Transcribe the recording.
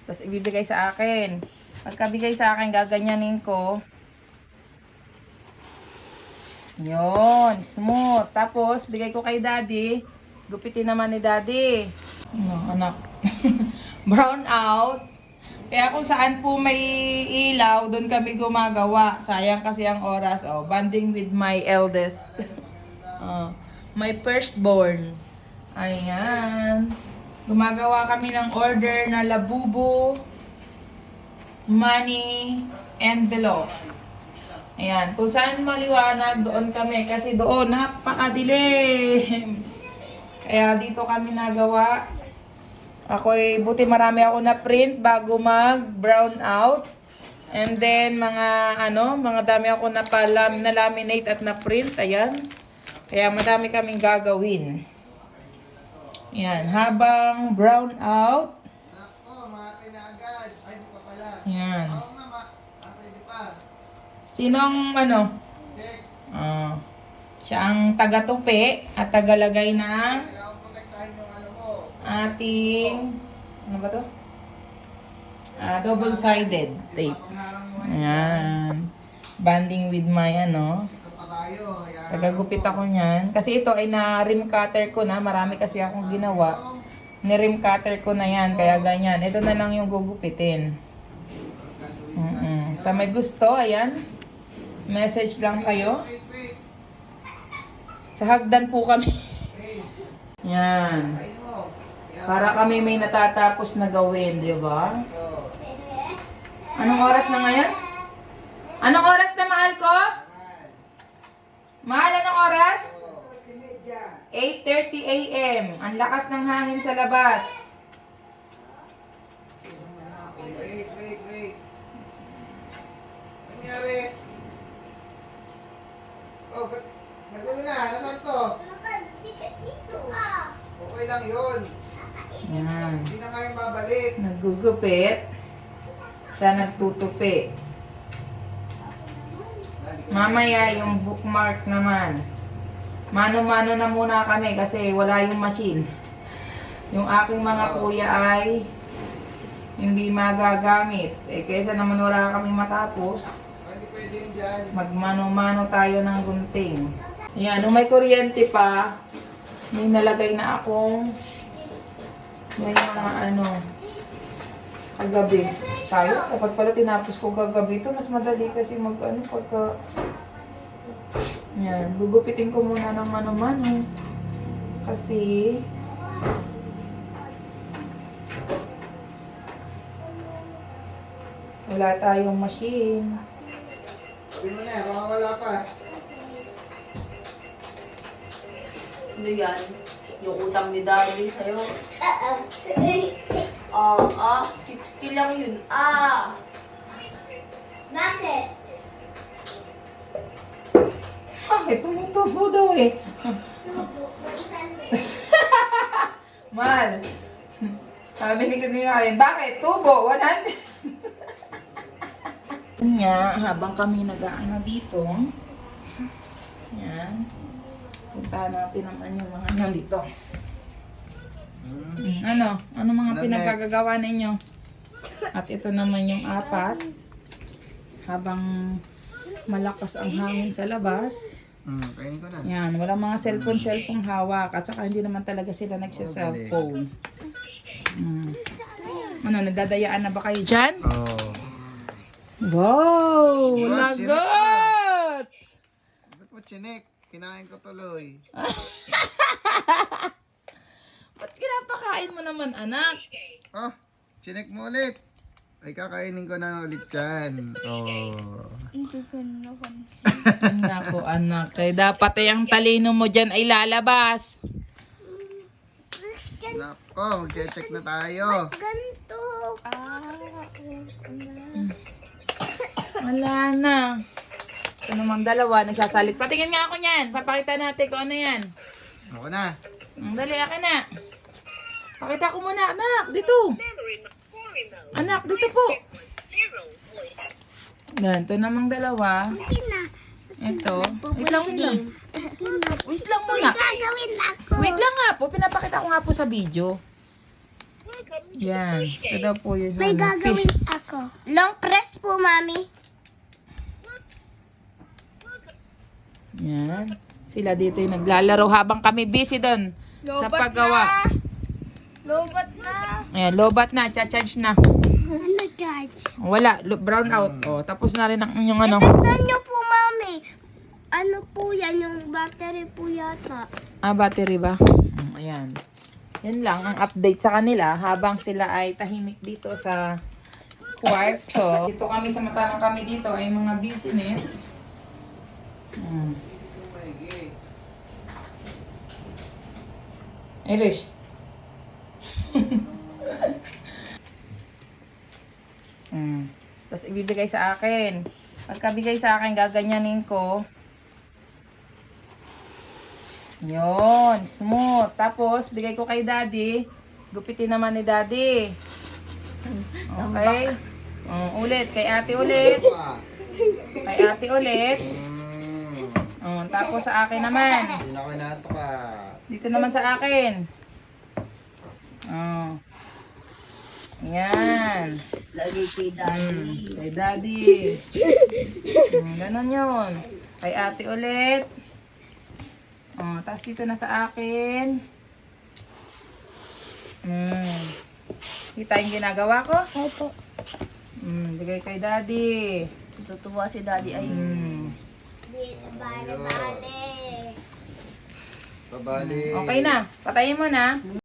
Tapos ibibigay sa akin. Pagkabigay sa akin, gaganyanin ko. Yun, smooth. Tapos, bigay ko kay daddy. Gupitin naman ni daddy. Ano, anak. Brown out. Kaya kung saan po may ilaw, doon kami gumagawa. Sayang kasi ang oras. Oh, bonding with my eldest. My firstborn. Ayan. Gumagawa kami ng order na labubo, money, envelope. Ayan. Kung saan maliwanag, doon kami. Kasi doon, napakadilim. Kaya dito kami nagawa. Ako'y, buti marami ako na print bago mag brown out. And then, mga dami ako na laminate at na print. Ayan. Kaya madami kaming gagawin. Ayan. Habang brown out. Ayan. Sinong siya ang taga-tupi at tagalagay ng ating double-sided tape. Ayan. Banding with my tagagupit ako niyan. Kasi ito ay na-rim cutter ko na. Marami kasi akong ginawa. Ni-rim cutter ko na yan. Kaya ganyan. Ito na lang yung gugupitin. Sa may gusto, ayan. Message lang kayo. Sa hagdan po kami. Yan. Para kami may natatapos na gawin, di ba? Anong oras na ngayon? Anong oras na, mahal ko? Mahal, anong oras? 8:30 AM. Ang lakas ng hangin sa labas. Wait. Nangyari? Oh, nagawin na. Nasaan to? Okay lang yun. Yan. Hindi na kayang babalik. Naggugupit. Siya nagtutupi. Mamaya yung bookmark naman. Mano-mano na muna kami kasi wala yung machine. Yung aking mga kuya ay hindi magagamit. Kaysa naman wala kaming matapos. Hindi pwede yun dyan. Magmano-mano tayo ng gunting. Ayan, nung may kuryente pa, may nalagay na akong may mga kagabi. Tayo, dapat pala tinapos ko kagabi ito. Mas madali kasi pagka yan, gugupitin ko muna ng mano-mano. Kasi wala tayong machine. Sabi mo na, baka wala pa. Ano yan? Yung utang ni Daddy sa'yo? 60 lang yun. Bakit? Tumutubo daw eh. Mal. Sabi ni kanina kayo, bakit? Tubo, 100. Nga, habang kami nag-aano dito, yan, puntahan natin naman yung mga nandito. Ano mga The pinagkagagawa ninyo? At ito naman yung 4. Habang malakas ang hangin sa labas. Kainin ko na. Yan, walang mga cellphone hawak. At saka hindi naman talaga sila nagsa-cellphone. Nagdadayaan na ba kayo dyan? Wow! Lagot! Ba't mo chinik? Kinain ko tuloy. Ba't kinapakain mo naman, anak? Chinik mo ulit. Ay, kakainin ko na ulit yan. Nako, anak. Kaya dapat ang talino mo dyan ay lalabas. Nako, mag-check na tayo. Ganito. Wala na. Ito namang dalawa, nagsasalit. Patingin nga ako niyan. Papakita natin kung ano yan. Ako na. Dali, akin na. Pakita ko muna, anak. Dito. Anak, dito po. Yan, ito namang dalawa. Ito. Wait lang. Wait lang muna. Gagawin ako. Wait lang nga po. Pinapakita ko nga po sa video. Yan. Ito daw po yung May gagawin ako. Long press po, Mami. Yan. Sila dito yung naglalaro habang kami busy doon sa paggawa. Lobat na. Ayan, lobat na. Cha-charge na. Ano charge? Wala. Brown out. Oh, tapos na rin ang yung ano. Tignan niyo po, Mami. Ano po yan? Yung battery po yata. Ah, battery ba? Ayan. Yan lang ang update sa kanila habang sila ay tahimik dito sa kwarto. Dito kami sa matanong kami dito ay mga business. Irish. Tapos ibibigay sa akin. Pagkabigay sa akin, gaganyanin ko. Yon, smooth. Tapos, bigay ko kay daddy. Gupitin naman ni daddy. Okay. Ulit, kay ate ulit. Kay ate ulit. Tapos sa akin naman. Hindi na ko inaantok ka. Dito naman sa akin. Yan. Lagi kay daddy. Kay daddy. Ganon yun. Kay ate ulit. Tapos dito na sa akin. Kita yung ginagawa ko? Opo. Bigay kay daddy. Tutuwa si daddy ay. Bale. Pabali. Okay na. Patayin mo na.